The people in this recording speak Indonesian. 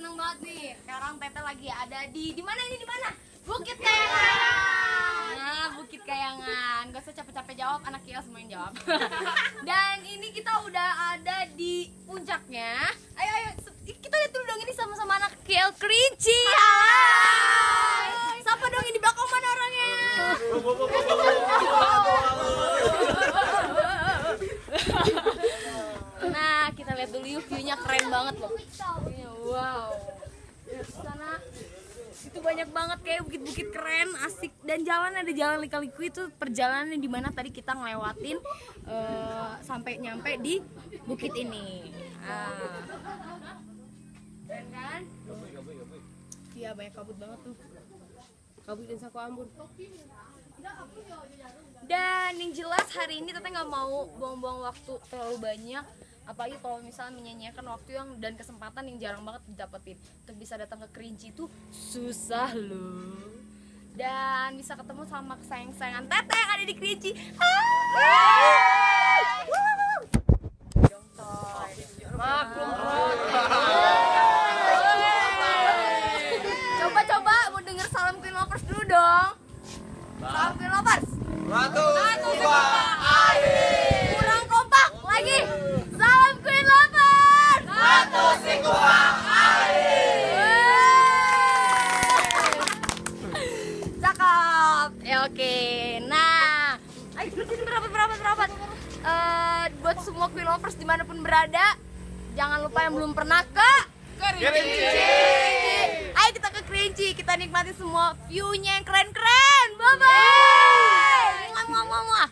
seneng banget nih. Sekarang Tete lagi ada di mana ini, di mana? Bukit Kayangan. Nah, Bukit Kayangan. Gak usah capek-capek jawab, anak Kiel semua yang jawab. Dan ini kita udah ada di puncaknya. Ayo, kita lihat dulu dong ini sama-sama anak Kiel Kerinci. Hai. Siapa dong ini di belakang, mana orangnya? Nah, kita lihat dulu yuk, view-nya keren banget loh. Wow. Di sana itu banyak banget kayak bukit-bukit keren, asik, dan jalan ada jalan lika-liku. Itu perjalanan di mana tadi kita ngelewatin sampai nyampe di bukit ini. Keren kan? Iya, banyak kabut banget tuh. Kabut dan saku ambon. Dan yang jelas hari ini Tete nggak mau buang-buang waktu terlalu banyak, apalagi kalau misalnya menyanyiakan waktu yang dan kesempatan yang jarang banget didapetin. Untuk bisa datang ke Kerinci itu susah loh. Dan bisa ketemu sama kesayangan Tete yang ada di Kerinci. Maklum. Coba mau denger salam Queen Lovers dulu dong. Salam Queen Lovers. Satu, dua, ayo. Kurang kompak lagi. Salam Queen Lovers. Satu, dua, ayo. Cakep. Ya oke. Nah, ayo sini berapat. Buat semua Queen Lovers dimanapun berada, jangan lupa yang belum pernah ke Kerinci. Ayo kita ke Kerinci, kita nikmati semua view-nya yang keren-keren. Bye bye. Muah.